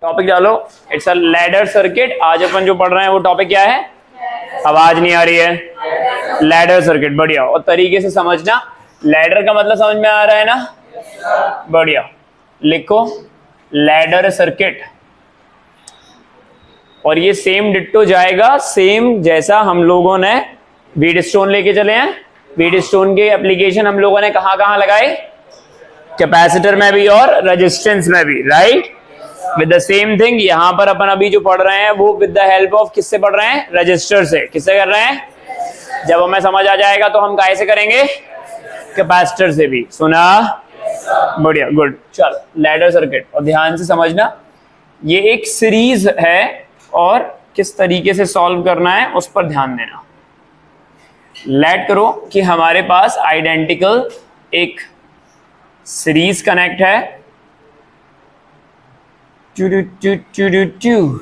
Topic डालो, it's a ladder circuit. आज अपन जो पढ़ रहे हैं वो टॉपिक क्या है? आवाज नहीं आ रही है। लैडर सर्किट, बढ़िया। और तरीके से समझना, लैडर का मतलब समझ में आ रहा है ना? बढ़िया, लिखो लैडर सर्किट। और ये सेम डिट्टो जाएगा, सेम जैसा हम लोगों ने व्हीटस्टोन लेके चले हैं। व्हीटस्टोन के एप्लीकेशन हम लोगों ने कहां कहां लगाए? कैपेसिटर में भी और रेजिस्टेंस में भी, right? With the same thing यहां पर अपन अभी जो पढ़ रहे हैं वो विद द हेल्प ऑफ किससे पढ़ रहे हैं? रजिस्टर से। किससे कर रहे हैं? जब हमें समझ आ जाएगा तो हम काहे से करेंगे? कैपेसिटर से भी। सुना? बढ़िया, गुड। चलो लैडर सर्किट, और ध्यान से समझना, ये एक सीरीज है और किस तरीके से सॉल्व करना है उस पर ध्यान देना। लेट करो कि हमारे पास आइडेंटिकल एक सीरीज कनेक्ट है।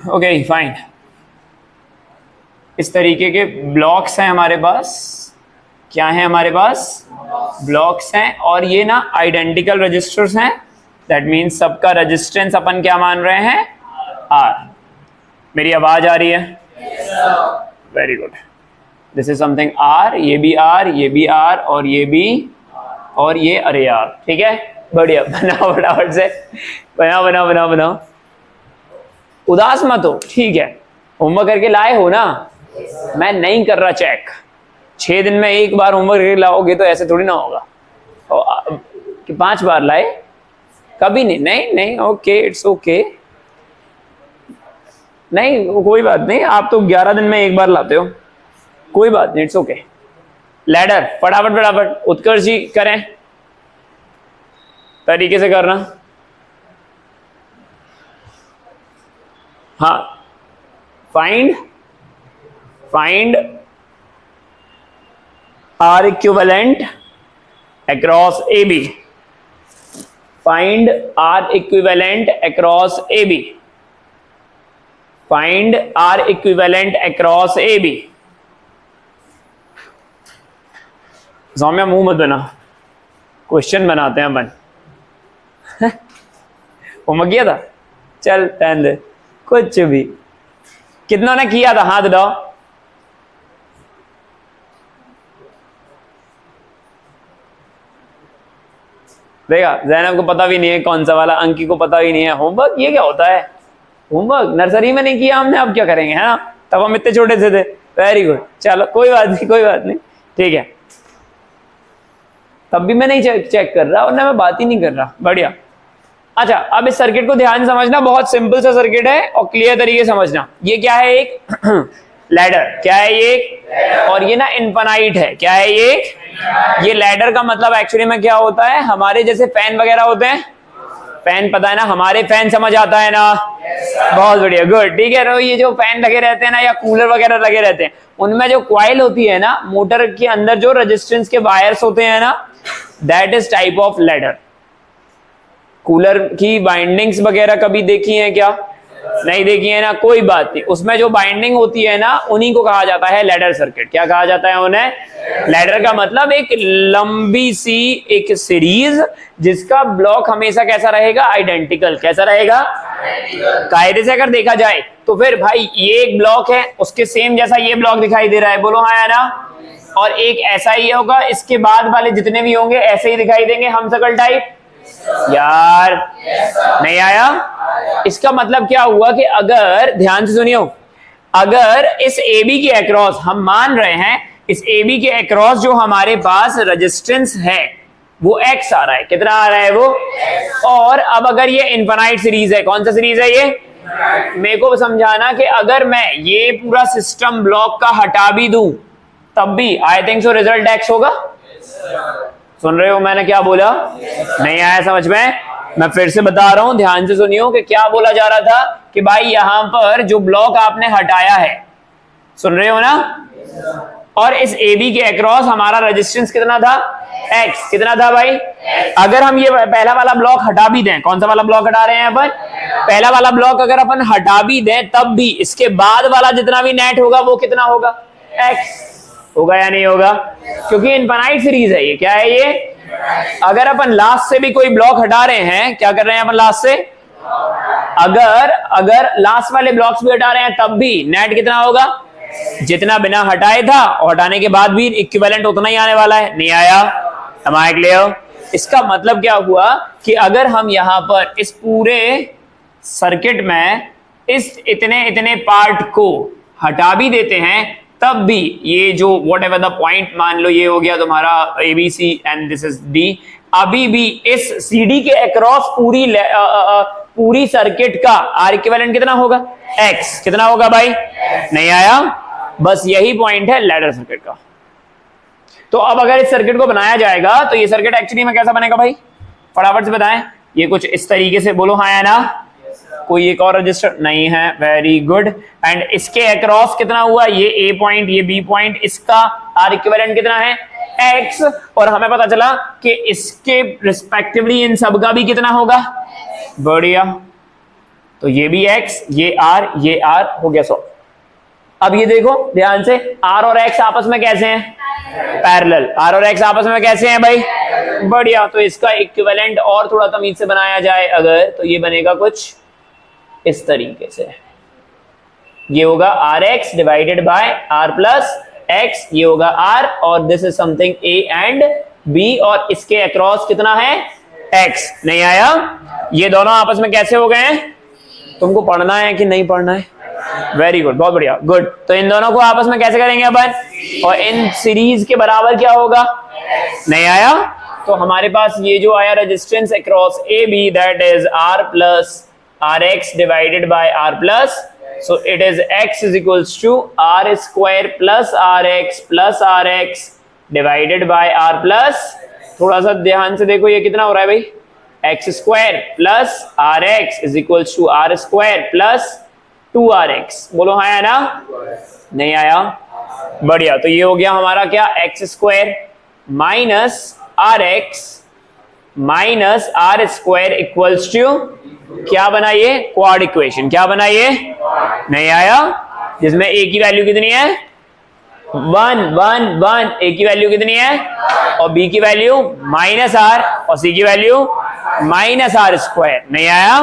Okay fine. इस तरीके के ब्लॉक्स हैं हमारे पास। क्या है हमारे पास? ब्लॉक्स हैं, और ये ना आइडेंटिकल रजिस्टर्स हैं। दैट मीन्स सबका रेजिस्टेंस अपन क्या मान रहे हैं? आर। मेरी आवाज आ रही है? Very good. This is something R, ये भी आर, ये भी आर, और ये भी, और ये अरे यार, ठीक है। बढ़िया, बनाओ फटाफट से, बनाओ बनाओ बनाओ बनाओ। उदास मत हो, ठीक है। होमवर्क करके लाए हो ना? मैं नहीं कर रहा चेक। 6 दिन में एक बार होमवर्क करके लाओगे तो ऐसे थोड़ी ना होगा। कि 5 बार लाए? कभी नहीं। नहीं नहीं, ओके, इट्स ओके। नहीं कोई बात नहीं, आप तो 11 दिन में एक बार लाते हो, कोई बात नहीं, इट्स ओके। लैडर फटाफट फटाफट उत्कर्ष जी करें, तरीके से करना। हाँ, find R equivalent across A B. Find R equivalent across A B. Find R equivalent across A B. Saumya मुंह मत बना, क्वेश्चन बनाते हैं अपन। होमवर्क किया था? चल रहने दे, कुछ भी। कितनों ने किया था? हाथ उठाओ। देखा, जैनब को पता भी नहीं है कौन सा वाला, अंकी को पता भी नहीं है। होमवर्क ये क्या होता है? होमवर्क नर्सरी में नहीं किया हमने, अब क्या करेंगे, है ना? तब हम इतने छोटे से थे। वेरी गुड, चलो कोई बात नहीं, कोई बात नहीं, ठीक है। तब भी मैं नहीं चेक कर रहा और ना मैं बात ही नहीं कर रहा। बढ़िया। अच्छा, अब इस सर्किट को ध्यान से समझना, बहुत सिंपल सा सर्किट है और क्लियर तरीके से समझना। ये क्या है? एक लैडर। क्या है ये? और ये ना इनफाइनाइट है। क्या है ये लैडर का मतलब एक्चुअली में क्या होता है? हमारे जैसे फैन वगैरह होते हैं, फैन पता है ना, हमारे फैन समझ आता है ना? बहुत बढ़िया, गुड, ठीक है। ये जो फैन लगे रहते हैं ना, या कूलर वगैरह लगे रहते हैं, उनमें जो कॉइल होती है ना, मोटर के अंदर जो रेजिस्टेंस के वायर्स होते हैं ना, that is type of ladder. Cooler की बाइंडिंग्स वगैरह कभी देखी है क्या? नहीं देखी है ना, कोई बात नहीं। उसमें जो बाइंडिंग होती है ना, उन्हीं को कहा जाता है लैडर सर्किट। क्या कहा जाता है उन्हें? लैडर का मतलब एक लंबी सी एक सीरीज जिसका ब्लॉक हमेशा कैसा रहेगा? आइडेंटिकल। कैसा रहेगा? कायदे से अगर देखा जाए तो फिर भाई ये एक ब्लॉक है, उसके सेम जैसा ये ब्लॉक दिखाई दे रहा है, बोलो हाँ या ना? और एक ऐसा ही होगा, इसके बाद वाले जितने भी होंगे ऐसे ही दिखाई देंगे, हमसकल टाइप। यार नहीं आया? इसका मतलब क्या हुआ कि अगर ध्यान से सुनियो, अगर इस AB के अक्रॉस हम मान रहे हैं, इस AB के अक्रॉस जो हमारे पास रेजिस्टेंस है वो X आ रहा है। कितना आ रहा है वो? और अब अगर ये इनफाइनाइट सीरीज है, कौन सा सीरीज है ये? मेरे को समझाना कि अगर मैं ये पूरा सिस्टम ब्लॉक का हटा भी दूं तब भी I think so result X होगा। सुन रहे हो मैंने क्या बोला? नहीं आया समझ में? मैं फिर से बता रहा हूं, ध्यान से सुनियो कि क्या बोला जा रहा था कि भाई यहां पर जो ब्लॉक आपने हटाया है, सुन रहे हो ना? और इस AB के अक्रॉस हमारा रेजिस्टेंस कितना था? X। कितना था भाई? अगर हम ये पहला वाला ब्लॉक हटा भी दें, कौन सा वाला ब्लॉक हटा रहे हैं अपन? पहला वाला ब्लॉक अगर अपन हटा भी दें तब भी इसके बाद वाला जितना भी नेट होगा वो कितना होगा? X होगा या नहीं होगा? क्योंकि इनफाइनाइट सीरीज है ये। क्या है ये? अगर अपन लास्ट से भी कोई ब्लॉक हटा रहे हैं, क्या कर रहे हैं अपन लास्ट से? अगर लास्ट वाले ब्लॉक्स भी हटा रहे हैं तब भी नेट कितना होगा, जितना बिना हटाए था और हटाने के बाद भी इक्विवेलेंट उतना ही आने वाला है। नहीं आया? am I clear? इसका मतलब क्या हुआ कि अगर हम यहां पर इस पूरे सर्किट में इस इतने पार्ट को हटा भी देते हैं तब भी ये जो वॉट एवर द पॉइंट, मान लो ये हो गया तुम्हारा ABC and this is D, अभी भी इस CD के अक्रॉस पूरी सर्किट का R इक्विवेलेंट कितना होगा, X। कितना होगा भाई? नहीं आया? बस यही पॉइंट है लैडर सर्किट का। तो अब अगर इस सर्किट को बनाया जाएगा तो ये सर्किट एक्चुअली में कैसा बनेगा भाई, फटाफट से बताएं। ये कुछ इस तरीके से, बोलो हाँ या ना। कोई एक और रजिस्टर नहीं है, वेरी गुड। एंड इसके अक्रॉस कितना हुआ, ये A पॉइंट, ये B पॉइंट, इसका R इक्विवेलेंट कितना है, X। और हमें पता चला कि इसके रिस्पेक्टिवली इन सब का भी कितना होगा, बढ़िया। तो ये भी X, ये R हो गया 100। अब ये देखो ध्यान से, R और X आपस में कैसे हैं, पैरेलल। R और X आपस में कैसे हैं भाई, बढ़िया। तो इसका इक्विवेलेंट और थोड़ा तमीज से बनाया जाए अगर, तो ये बनेगा कुछ इस तरीके से। ये होगा RX divided by R plus X, ये होगा R और this is something A and B और इसके अक्रॉस कितना है, X। नहीं आया? ये दोनों आपस में कैसे हो गए हैं, तुमको पढ़ना है कि नहीं पढ़ना है? वेरी गुड, बहुत बढ़िया, गुड। तो इन दोनों को आपस में कैसे करेंगे अपन, और इन सीरीज के बराबर क्या होगा, नहीं आया? तो हमारे पास ये जो आया resistance across AB, that is R plus RX divided by R plus, so it is X is equals to R square plus RX divided by R plus, थोड़ा सा ध्यान से देखो ये कितना हो रहा है भाई, X square plus RX is equals to R square plus 2RX। बोलो हाँ या ना? नहीं आया? बढ़िया। तो ये हो गया हमारा क्या, X square minus RX minus R square equals to क्या बनाइए, क्वाड इक्वेशन। क्या बनाइए, नहीं आया? जिसमें A की वैल्यू कितनी है, 1 1 1, A की वैल्यू कितनी है, और B की वैल्यू माइनस R और C की वैल्यू माइनस R स्क्वायर। नहीं आया?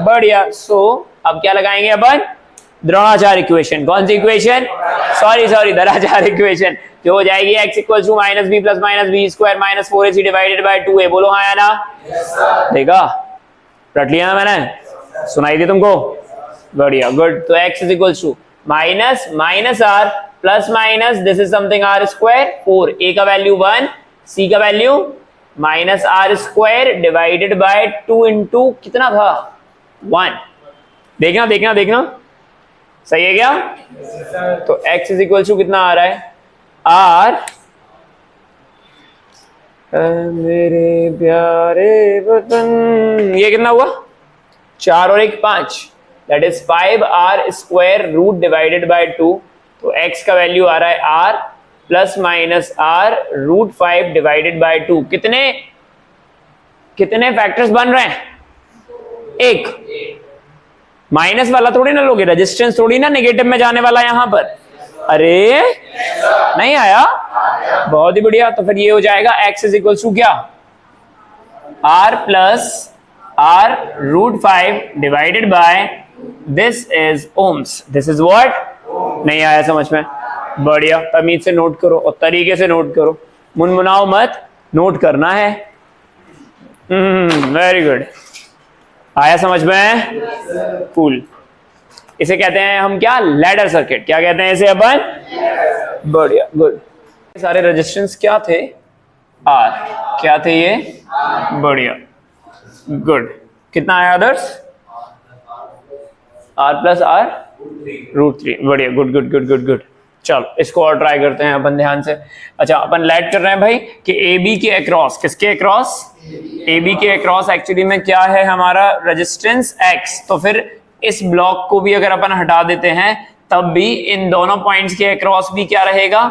बढ़िया। सो अब क्या लगाएंगे अपन, द्रोणाचार्य इक्वेशन। कौन सी इक्वेशन, सॉरी द्रोणाचार्य इक्वेशन, जो हो जाएगी x equal to minus b plus minus b square minus 4ac divided by 2a। बोलो हाँ या ना? देखा, रट लिया ना मैंने, सुनाई दी तुमको, बढ़िया, गुड। तो x is equal to minus minus r plus minus this is something r square 4, a का वैल्यू 1, c का value minus r square divided by 2 into कितना था, 1। देखना देखना देखना, सही है क्या? तो x इज इक्वल टू कितना आ रहा है, r मेरे प्यारे वतन, ये कितना हुआ, 4 और 1 5, that is 5r square root divided by 2। तो x का वैल्यू आ रहा है r plus minus r root 5 divided by 2। कितने कितने फैक्टर्स बन रहे हैं, एक। माइनस वाला थोड़ी ना लोगे, रेजिस्टेंस थोड़ी ना नेगेटिव में जाने वाला यहां पर। अरे नहीं आया, बहुत ही बढ़िया। तो फिर ये हो जाएगा x इज इक्वल टू क्या, r plus r root 5 divided by this is ohms, this is what. नहीं आया समझ में, बढ़िया। तमीज से नोट करो और तरीके से नोट करो, मुनमुनाओ मत, नोट करना है। वेरी गुड, आया समझ में, कूल। इसे कहते हैं हम क्या, लैडर सर्किट। क्या कहते हैं इसे अपन, बढ़िया, गुड। सारे रेजिस्टेंस क्या थे, R। क्या थे ये, बढ़िया, गुड। कितना आया others, R plus R root 3, बढ़िया, good good good good good. चलो इसको और ट्राई करते हैं अपन ध्यान से। अच्छा, अपन लेट कर रहे हैं भाई कि AB के अक्रॉस, किसके अक्रॉस, AB के अक्रॉस एक्चुअली में क्या है हमारा रेजिस्टेंस X। तो फिर इस ब्लॉक को भी अगर अपन हटा देते हैं तब भी इन दोनों पॉइंट्स के अक्रॉस भी क्या रहेगा,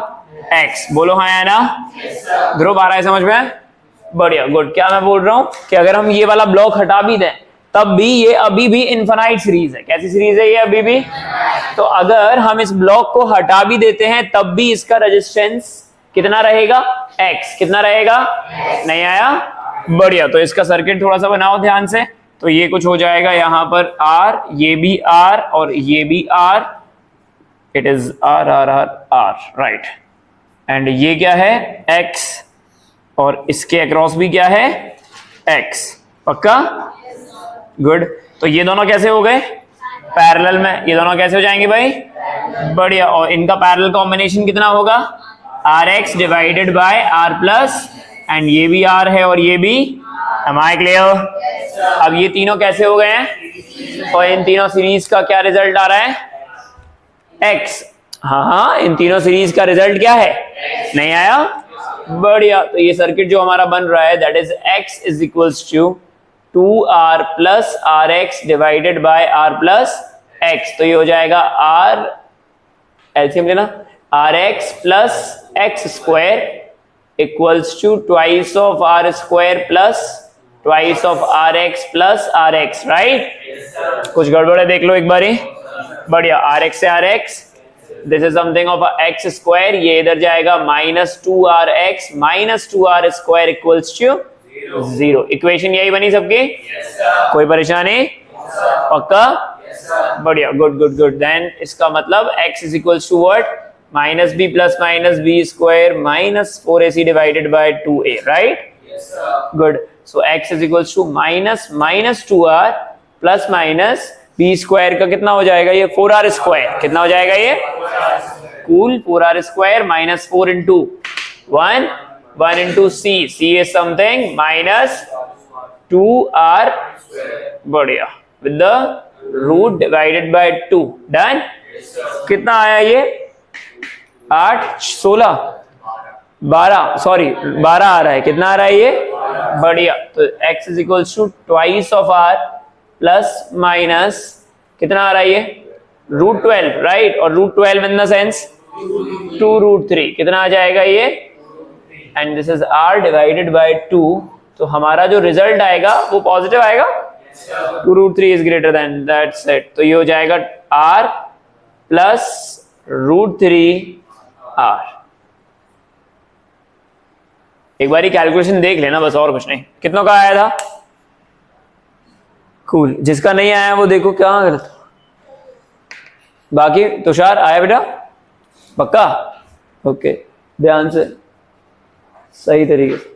X। बोलो हाँ या ना, ग्रुप आ रहा है समझ में, बढ़िया, गुड। क्या मैं बोल रहा हूं कि अगर हम ये वाला ब्लॉक हटा भी दें तब भी ये अभी भी इनफाइनाइट सीरीज है। कैसी सीरीज है ये, अभी भी। तो अगर हम इस ब्लॉक को हटा भी देते हैं तब भी इसका रेजिस्टेंस कितना रहेगा, X। कितना रहेगा, नहीं आया, बढ़िया। तो इसका सर्किट थोड़ा सा बनाओ ध्यान से। तो ये कुछ हो जाएगा यहाँ पर R, ये भी R और ये भी R, it is R R R R, right. And ये क्या है X, और इसके अक्रॉस भी क्या है X, पक्का? गुड। तो ये दोनों कैसे हो गए पैरेलल में, ये दोनों कैसे हो जाएंगे भाई? बढ़िया। और इनका पैरेलल कॉम्बिनेशन कितना होगा? RX divided by R plus, and ये भी R है और ये भी। Am I clear? अब ये तीनों कैसे हो गए हैं, और इन तीनों सीरीज का क्या रिजल्ट आ रहा है? X। हाँ, इन तीनों सीरीज का रिजल्ट क्या है? नहीं आया? बढ़िया। तो ये सर्किट जो हमारा बन रहा है that is X is equals to 2R plus RX divided by R plus X। तो ये हो जाएगा R, एलसीएम लेना, RX plus X square equals to twice of R square plus twice of RX plus RX, right? कुछ गड़बड़ है देख लो एक बारी। बढ़िया। RX से RX, this is something of x square, ये इधर जाएगा -2RX minus 2R square equals to 0। Equation यही बनी सबकी? कोई परेशानी? पक्का? बढ़िया, गुड गुड गुड। देन इसका मतलब x is equals to what? -b plus -b square minus 4ac divided by 2a, right? Good. So x is equals to minus 2R plus minus b square का कितना हो जाएगा ये? 4R square. कितना हो जाएगा ये? Cool. 4R square minus 4 into 1, 1 into c, c is something minus 2R, बढ़िया, with the root divided by 2। Done. कितना आया ये? 8 16 12, सॉरी 12 आ रहा है। कितना आ रहा है ये? बढ़िया। तो x is equals to twice of R plus minus कितना आ रहा है ये? √12, राइट? और √12 इन द सेंस 2√3, कितना आ जाएगा ये? And this is R divided by 2। तो हमारा जो रिजल्ट आएगा वो पॉजिटिव आएगा। 2√3 is greater than, that's it. तो ये हो जाएगा R प्लस √3R। एक बार कैलकुलेशन देख लेना बस, और कुछ नहीं। कितनों का आया था? कूल। जिसका नहीं आया वो देखो क्या गलत। बाकी तुषार आया बेटा? पक्का? ओके, ध्यान से, सही तरीके से।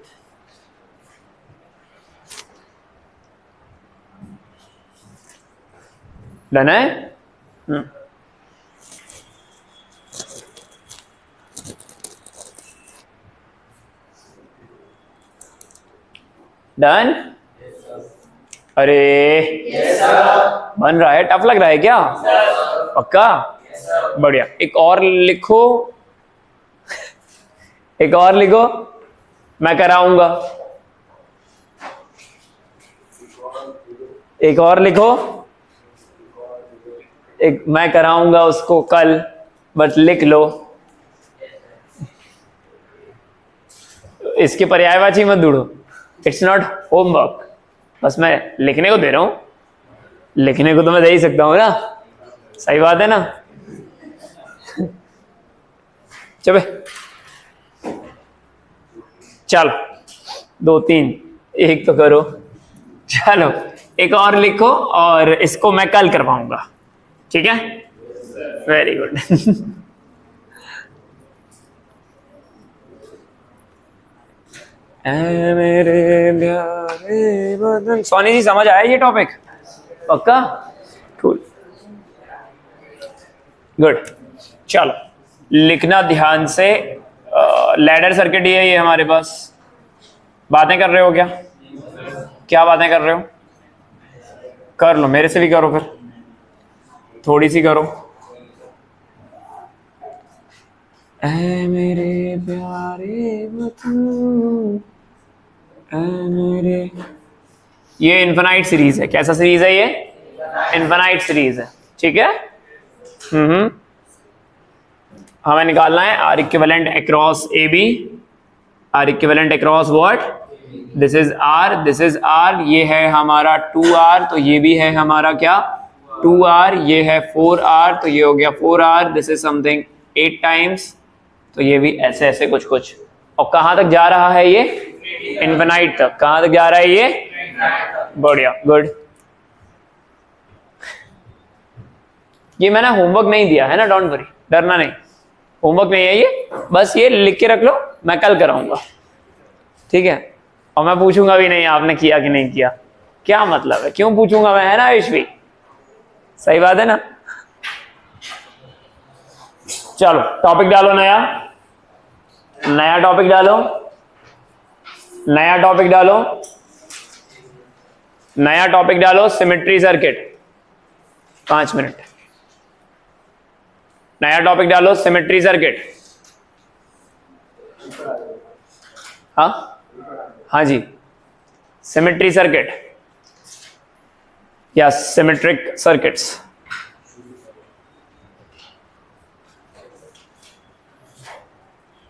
डन है? डन? अरे बन रहा है? टफ लग रहा है क्या? पक्का? बढ़िया। एक और लिखो, एक और लिखो, मैं कराऊंगा। एक और लिखो, एक मैं कराऊंगा उसको कल, बस लिख लो। इसके पर्यायवाची मत ढूंढो, इट्स नॉट होमवर्क, बस मैं लिखने को दे रहा हूं। लिखने को तो मैं दे ही सकता हूं ना, सही बात है ना? चलो चलो, 2 3 एक तो करो। चलो एक और लिखो, और इसको मैं कल करवाऊंगा, ठीक है? Very good. मेरे प्यारे बदन। सोनी जी समझ आया ये टॉपिक? पक्का? Cool, good. चलो लिखना ध्यान से। लैडर सर्किट ये है, ये हमारे पास। बातें कर रहे हो क्या? क्या बातें कर रहे हो? कर लो, मेरे से भी करो, फिर थोड़ी सी करो। ऐ मेरे प्यारे वतन, ऐ मेरे। ये इन्फिनाइट सीरीज है। कैसा सीरीज है ये? इन्फिनाइट सीरीज है, ठीक है? हमें निकालना है R equivalent across A B. R equivalent across what? This is R, this is R, ये है हमारा 2R, तो ये भी है हमारा क्या? 2R। ये है 4R, तो ये हो गया 4R। This is something 8 times, तो ये भी ऐसे ऐसे कुछ कुछ। और कहां तक जा रहा है ये? इन्फिनाइट तक। कहां तक जा रहा है ये? बढ़िया, गुड। ये मैंने होमवर्क नहीं दिया है ना, डोंट वरी, डरना नहीं, होमवर्क नहीं है ये, बस ये लिख के रख लो, मैं कल कराऊंगा, ठीक है। और मैं पूछूंगा भी नहीं आपने किया कि नहीं किया, क्या मतलब है, क्यों पूछूंगा मैं, है ना यशवी, सही बात है ना। चलो टॉपिक डालो, नया टॉपिक डालो, नया टॉपिक डालो, नया टॉपिक डालो, सिमेट्री सर्किट, 5 मिनट, नया टॉपिक डालो, सिमेट्री सर्किट। हाँ जी, सिमेट्री सर्किट या सिमेट्रिक सर्किट्स।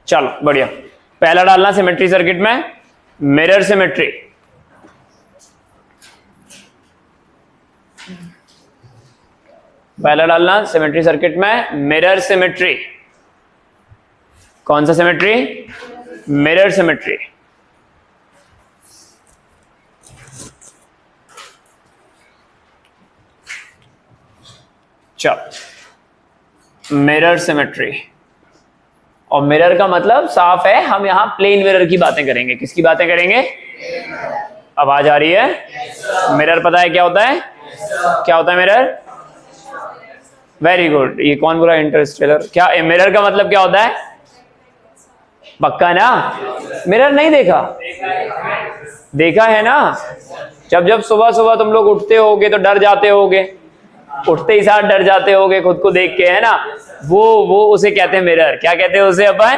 चलो बढ़िया, पहला डालना सिमेट्री सर्किट में मिरर सिमेट्री। पहला डालना सिमेट्री सर्किट में मिरर सिमेट्री। कौन सा सिमेट्री? Mirror symmetry. चलो मिरर सिमेट्री, और मिरर का मतलब साफ है, हम यहां प्लेन मिरर की बातें करेंगे। किसकी बातें करेंगे? आवाज आ रही है? मिरर पता है क्या होता है? क्या होता है मिरर? Very good. ये कौन बोला इंटरस्टेलर? क्या मिरर का मतलब क्या होता है? पक्का ना? मिरर नहीं देखा? देखा है ना? जब जब सुबह सुबह तुम लोग उठते होगे तो डर जाते होगे, उठते ही साथ डर जाते होगे खुद को देख के, है ना? वो उसे कहते हैं मिरर। क्या कहते हैं उसे अपन?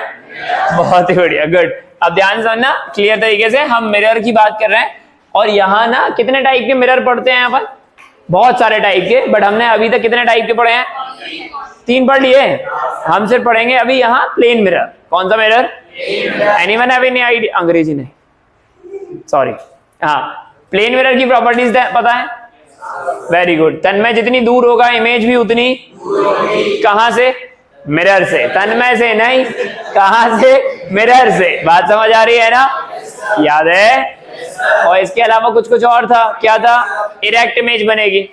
बहुत ही बढ़िया, गुड। अब ध्यान से समझना क्लियर तरीके से, हम मिरर की बात कर रहे हैं। और यहाँ ना कितने टाइप के मिरर पढ़ते हैं अपन? बहुत सारे टाइप के, बट हमने अभी तक कितने टाइप के पढ़े हैं? 3 पढ़ लिए। हम सिर्फ पढ़ेंगे अभी यहाँ प्लेन मिरर। कौन सा mirror? Anyone have any idea? अंग्रेजी नहीं, सॉरी। हाँ, प्लेन मिरर की प्रॉपर्टीज पता है? Very good. तन्मय जितनी दूर होगा इमेज भी उतनी, कहां से? मिरर से। तन्मय से नहीं, कहां से? मिरर से। बात समझ आ रही है ना? याद है? और इसके अलावा कुछ कुछ और था, क्या था? इरेक्ट इमेज बनेगी।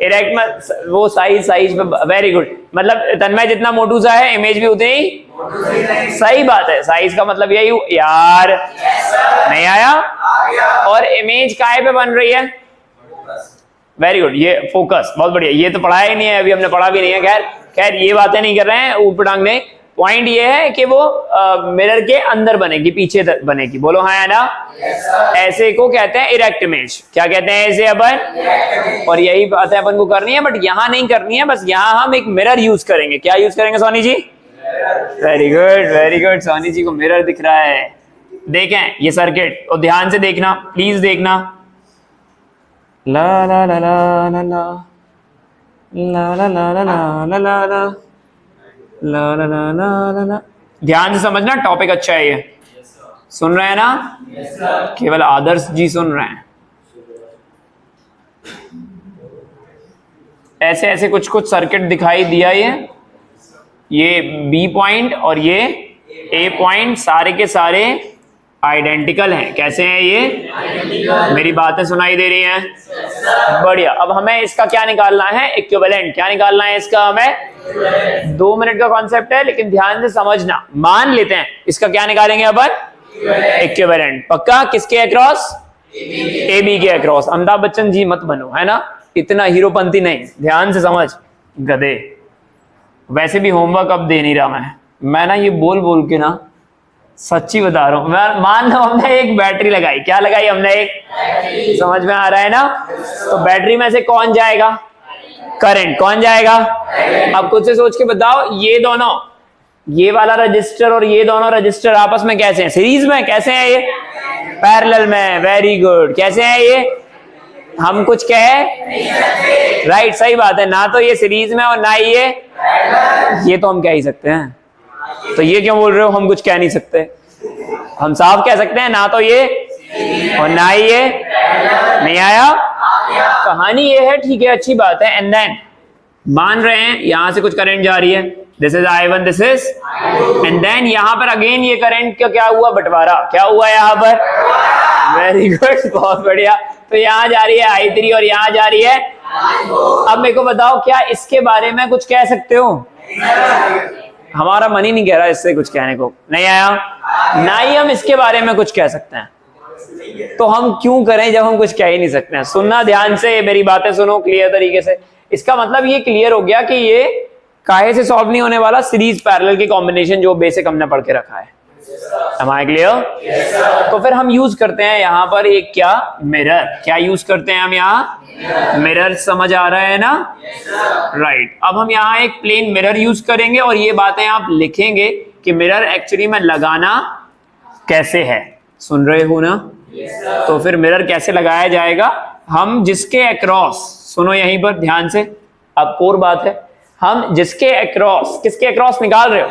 इरेक्ट में वो साइज पे, वेरी गुड। मतलब तन्मय जितना मोटू सा है इमेज भी उतनी, सही बात है। साइज का मतलब यही यार, नहीं आया? और इमेज काहे पे बन रही है? वेरी गुड, ये फोकस, बहुत बढ़िया। ये तो पढ़ाया ही नहीं है, अभी हमने पढ़ा भी नहीं है। खैर ये बातें नहीं कर रहे हैं ऊपर टांगने। पॉइंट ये है कि वो मिरर के अंदर बनेगी, पीछे बनेगी। बोलो हाँ या ना? ऐसे को कहते हैं इरेक्ट इमेज। क्या कहते हैं ऐसे अपन? और यही बात है अपन को करनी है, बट यहाँ नहीं करनी है। बस यहाँ हम एक मिरर यूज करेंगे। क्या यूज करेंगे Soni ji? Very good, very good. Soni ji को मिरर दिख रहा है। देखें ये सर्किट, और ध्यान से देखना, प्लीज देखना। ला ला ला ला ला ला ला ला ला ला ला ला ला ला ला ला ला ला। ध्यान से समझना, टॉपिक अच्छा है ये। सुन रहे हैं ना? केवल आदर्श जी सुन रहे हैं। ऐसे ऐसे कुछ कुछ सर्किट दिखाई दिया। ये बी पॉइंट और ये ए पॉइंट सारे के सारे आइडेंटिकल हैं। कैसे हैं ये? मेरी बातें सुनाई दे रही हैं? बढ़िया। अब हमें इसका क्या निकालना है? इक्विवेलेंट। क्या निकालना है इसका हमें? 2 मिनट का कॉन्सेप्ट है, लेकिन ध्यान से समझना। मान लेते हैं इसका क्या निकालेंगे अपन? इक्विवेलेंट। पक्का? किसके अक्रॉस? ए बी के अक्रॉस। अमिताभ बच्चन जी मत बनो, है ना? इतना हीरोपंती नहीं, ध्यान से समझ गधे। वैसे भी होमवर्क अब दे नहीं रहा मैं ना ये बोल बोल के ना, सच्ची बता रहा हूं मैं। मान लो हमने एक बैटरी लगाई। क्या लगाई हमने? एक। समझ में आ रहा है ना? तो बैटरी में से कौन जाएगा? करंट। कौन जाएगा? अब खुद से सोच के बताओ, ये दोनों, ये वाला रजिस्टर और ये दोनों रजिस्टर आपस में कैसे हैं? सीरीज में। कैसे हैं ये? पैरेलल में। Very good. कैसे हैं ये? हम कुछ कहे? राइट, सही बात है। ना तो ये सीरीज में और ना ये तो हम कह ही सकते हैं। तो ये क्यों बोल रहे हो हम कुछ कह नहीं सकते? हम साफ कह सकते हैं, ना तो ये और ना ही ये। नहीं आया? कहानी ये है, ठीक है, अच्छी बात है। एंड देन मान रहे हैं यहां से कुछ करंट जा रही है। This is I1, this is, and then यहां पर अगेन ये करंट का क्या हुआ? बंटवारा। क्या हुआ यहां पर? वेरी गुड, बहुत बढ़िया। तो यहां जा रही है I3 और यहां जा रही है अब मेरे को बताओ, क्या इसके बारे में कुछ कह सकते हो? हमारा मन ही नहीं कह रहा इससे कुछ कहने को, नहीं आया, ना ही हम इसके बारे में कुछ कह सकते हैं। तो हम क्यों करें जब हम कुछ कह ही नहीं सकते हैं? सुनना ध्यान से, मेरी बातें सुनो क्लियर तरीके से। इसका मतलब ये क्लियर हो गया कि ये काहे से सॉल्व नहीं होने वाला, सीरीज पैरेलल के कॉम्बिनेशन जो बेसिक हमने पढ़ के रखा है। हमारे क्लियर? तो फिर हम यूज करते हैं यहाँ पर एक क्या, मिरर। क्या यूज करते हैं हम यहाँ? मिरर। समझ आ रहा है ना? राइट। अब हम यहाँ एक प्लेन मिरर यूज करेंगे और ये बातें आप लिखेंगे कि मिरर एक्चुअली में लगाना कैसे है। सुन रहे हो ना? तो फिर मिरर कैसे लगाया जाएगा? हम जिसके अक्रॉस, सुनो यहीं पर ध्यान से, अब और बात है, हम जिसके अक्रॉस, किसके अक्रॉस निकाल रहे हो?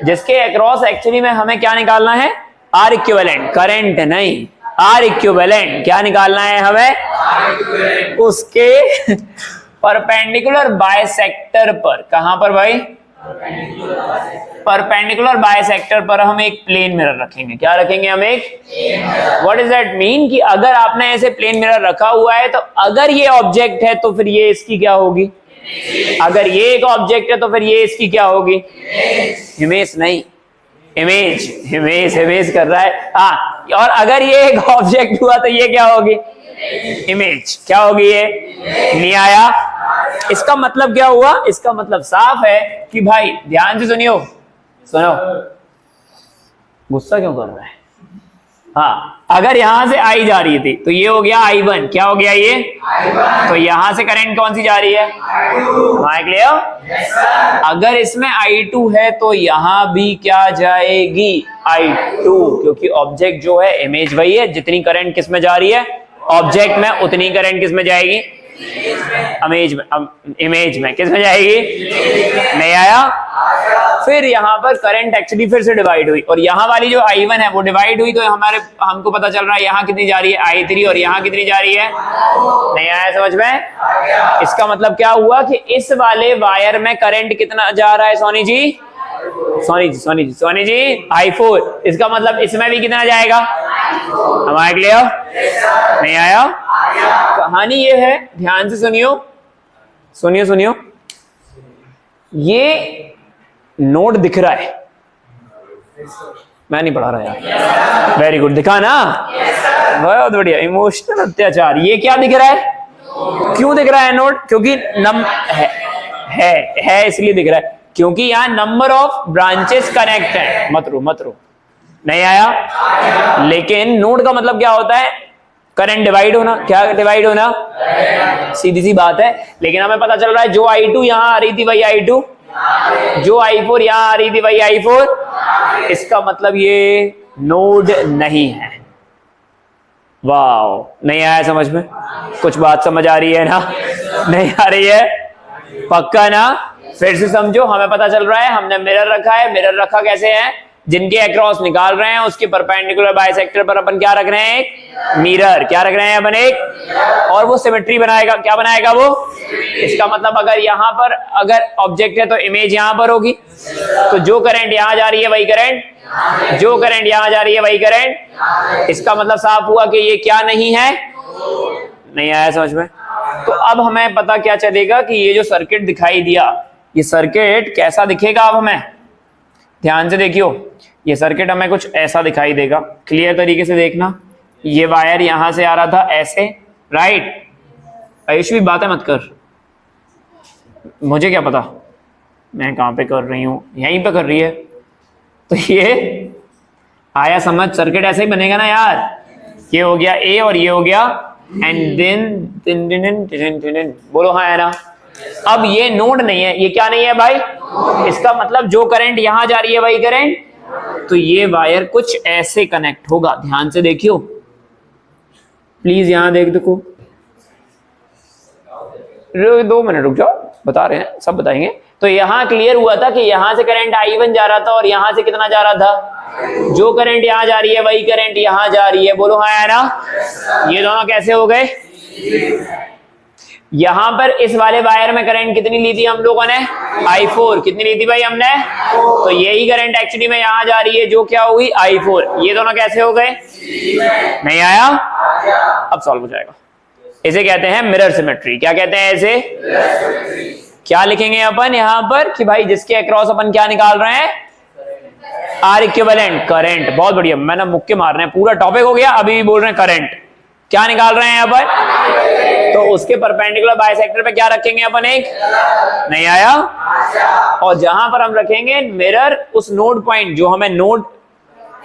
जिसके अक्रॉस एक्चुअली में हमें क्या निकालना है? आर इक्विवेलेंट, करंट नहीं, आर इक्विवेलेंट। क्या निकालना है हमें? उसके परपेंडिकुलर बाइसेक्टर पर। कहां पर भाई? परपेंडिकुलर बाइसेक्टर पर हम एक प्लेन मिरर रखेंगे। क्या रखेंगे हम? एक। What is that mean? कि अगर आपने ऐसे प्लेन मिरर रखा हुआ है तो अगर ये ऑब्जेक्ट है तो फिर ये इसकी क्या होगी? अगर ये एक ऑब्जेक्ट है तो फिर ये इसकी क्या होगी? इमेज नहीं, इमेज। इमेज इमेज कर रहा है, हाँ। और अगर ये एक ऑब्जेक्ट हुआ तो ये क्या होगी? इमेज। क्या होगी ये? नहीं आया? इसका मतलब क्या हुआ? इसका मतलब साफ है कि भाई ध्यान से सुनियो, सुनो, गुस्सा क्यों कर रहा है? हाँ, अगर यहां से आई जा रही थी तो ये हो गया I1। क्या हो गया ये? I1। तो यहां से करंट कौन सी जा रही है? I2। क्लियर? yes, अगर इसमें I2 है तो यहां भी क्या जाएगी? I2। क्योंकि ऑब्जेक्ट जो है इमेज वही है, जितनी करंट किस में जा रही है? ऑब्जेक्ट में, उतनी करंट किस में जाएगी? इमेज में। किस में जाएगी? नहीं आया? फिर यहाँ पर करंट एक्चुअली फिर से डिवाइड हुई और यहाँ वाली जो I1 है वो डिवाइड हुई, तो हमको पता चल रहा है यहाँ कितनी जा रही है? I3। और यहाँ कितनी जा रही है? नहीं आया समझ में? इसका मतलब क्या हुआ कि इस वाले वायर में करंट कितना जा रहा है सोनी जी? सोनी जी I4। इसका मतलब इसमें भी कितना जाएगा? हमारे क्लियर? नहीं आया? कहानी ये है, ध्यान से सुनियो, ये नोड दिख रहा है, मैं नहीं पढ़ा रहा यार। वेरी गुड, दिखा ना? बहुत बढ़िया। इमोशनल अत्याचार। ये क्या दिख रहा है? क्यों दिख रहा है नोड? क्योंकि है इसलिए दिख रहा है, क्योंकि यहाँ नंबर ऑफ ब्रांचेस कनेक्ट है। मत रो। नहीं आया? लेकिन नोड का मतलब क्या होता है? करंट डिवाइड होना। क्या डिवाइड होना? सीधी सी बात है। लेकिन हमें पता चल रहा है जो I2 यहां आ रही थी वही I2, जो I4 यहां आ रही थी वही I4। इसका मतलब ये नोड नहीं है। वाओ, नहीं आया समझ में? कुछ बात समझ आ रही है ना? नहीं आ रही है? पक्का ना? फिर से समझो, हमें पता चल रहा है हमने मिरर रखा है। मिरर रखा कैसे है? जिनके अक्रॉस निकाल रहे हैं उसके परपेंडिकुलर बाइसेक्टर पर अपन क्या रख रहे हैं? एक मिरर। क्या रख रहे हैं अपन? एक। और वो सिमेट्री बनाएगा। क्या बनाएगा वो? इसका मतलब अगर यहाँ पर अगर ऑब्जेक्ट है तो इमेज यहाँ पर होगी, तो जो करंट यहाँ जा रही है वही करंट, जो करंट यहाँ जा रही है वही करंट। इसका मतलब साफ हुआ कि ये क्या नहीं है? नहीं आया समझ में? तो अब हमें पता क्या चलेगा कि ये जो सर्किट दिखाई दिया, ये सर्किट कैसा दिखेगा? अब हमें ध्यान से देखियो, ये सर्किट हमें कुछ ऐसा दिखाई देगा। क्लियर तरीके से देखना, ये वायर यहां से आ रहा था ऐसे, राइट? आयुष भी बातें मत कर, मुझे क्या पता मैं कहां पे कर रही हूं, यहीं पे कर रही है। तो ये आया समझ? सर्किट ऐसे ही बनेगा ना यार। ये हो गया A और ये हो गया एंड देन बोलो हाँ है ना? अब ये नोड नहीं है, ये क्या नहीं है भाई? इसका मतलब जो करंट यहां जा रही है वही करंट, तो ये वायर कुछ ऐसे कनेक्ट होगा। ध्यान से देखियो प्लीज, यहां देखो। 2 मिनट रुक जाओ, बता रहे हैं, सब बताएंगे। तो यहां क्लियर हुआ था कि यहां से करंट I1 जा रहा था और यहां से कितना जा रहा था? जो करंट यहां जा रही है वही करंट यहां जा रही है। बोलो हाँ है ना? ये दोनों कैसे हो गए? यहां पर इस वाले वायर में करंट कितनी ली थी हम लोगों ने? I4। कितनी ली थी भाई हमने? तो यही करंट एक्चुअली में यहां जा रही है, जो क्या हुई? I4। ये दोनों कैसे हो गए? नहीं आया? अब सॉल्व हो जाएगा। इसे कहते हैं मिरर सिमेट्री। क्या कहते हैं इसे? क्या लिखेंगे अपन यहां पर कि भाई जिसके अक्रॉस अपन क्या निकाल रहे हैं? R equivalent current. बहुत बढ़िया, मैंने मुक्के मार रहे हैं, पूरा टॉपिक हो गया, अभी भी बोल रहे हैं करंट। क्या निकाल रहे हैं अपन? तो उसके परपेंडिकुलर बाइसेक्टर पे क्या रखेंगे अपन? एक नहीं आया। और जहां पर हम रखेंगे मिरर, उस नोड पॉइंट जो हमें नोड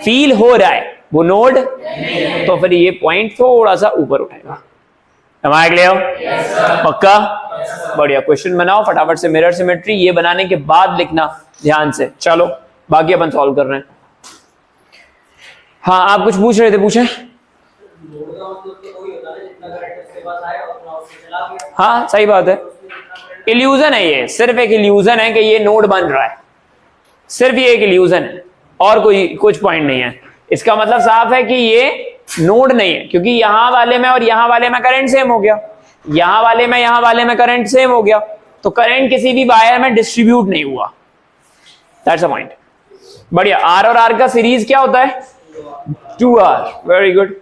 फील हो रहा है वो नोड, तो फिर ये पॉइंट थोड़ा सा ऊपर उठाएगा। हमारे लिए पक्का? बढ़िया, क्वेश्चन बनाओ फटाफट से मिरर सिमेट्री, ये बनाने के बाद लिखना ध्यान से। चलो बाकी अपन सॉल्व कर रहे हैं। हाँ आप कुछ पूछ रहे थे, पूछे। हाँ सही बात है, इल्यूजन है ये, सिर्फ एक इल्यूजन है कि ये नोड बन रहा है, सिर्फ ये एक इल्यूजन है और कोई कुछ पॉइंट नहीं है। इसका मतलब साफ है कि ये नोड नहीं है, क्योंकि यहां वाले में और यहां वाले में करंट सेम हो गया, यहां वाले में करंट सेम हो गया, तो करंट किसी भी वायर में डिस्ट्रीब्यूट नहीं हुआ। That's a point. बढ़िया, आर और आर का सीरीज क्या होता है? 2R। Very good.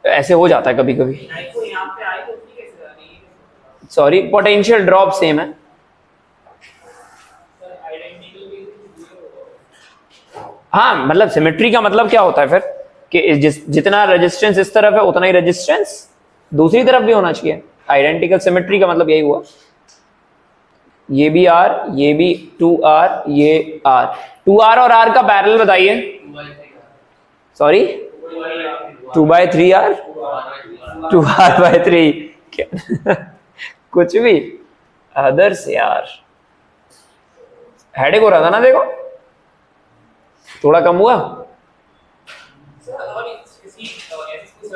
ऐसे हो जाता है कभी कभी, सॉरी, पोटेंशियल ड्रॉप सेम है। हाँ मतलब सिमेट्री का मतलब क्या होता है फिर कि जितना रेजिस्टेंस इस तरफ है उतना ही रेजिस्टेंस दूसरी तरफ भी होना चाहिए। आइडेंटिकल सिमेट्री का मतलब यही हुआ, ये भी R, ये भी 2R, ये R। 2R और R का पैरेलल बताइए। सॉरी 2/3R, 2R/3 कुछ भी अदर्स यार, हेडेक हो रहा था ना, देखो थोड़ा कम हुआ।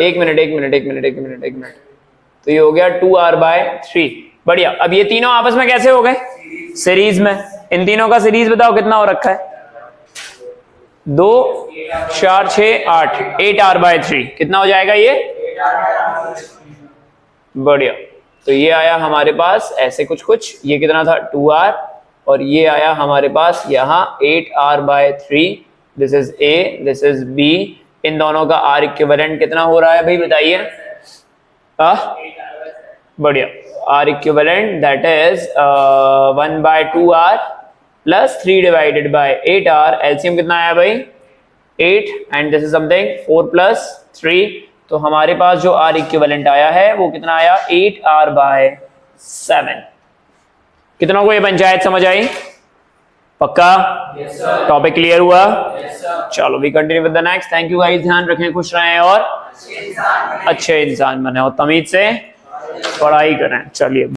एक मिनट। तो ये हो गया 2R/3। बढ़िया, अब ये तीनों आपस में कैसे हो गए? सीरीज में। इन तीनों का सीरीज बताओ कितना हो रखा है? 2 4 6 8 8R/3 कितना हो जाएगा ये? बढ़िया, तो ये आया हमारे पास ऐसे कुछ, ये कितना था? 2R, और ये आया हमारे पास यहाँ 8R/3। This is A, this is B। इन दोनों का R इक्विवेलेंट कितना हो रहा है भाई बताइए? बढ़िया, R equivalent that is 1/2R plus 3/8R। LCM कितना आया भाई? 8, एंड दिस इज समथिंग 4 + 3। तो हमारे पास जो R इक्विवेलेंट आया है वो कितना आया? 8R/7। कितना को ये पंचायत समझ आई? पक्का? टॉपिक क्लियर हुआ? चलो we continue with the next. Thank you guys, ध्यान रखें, खुश रहें और अच्छे इंसान बने और तमीज से पढ़ाई करें। चलिए।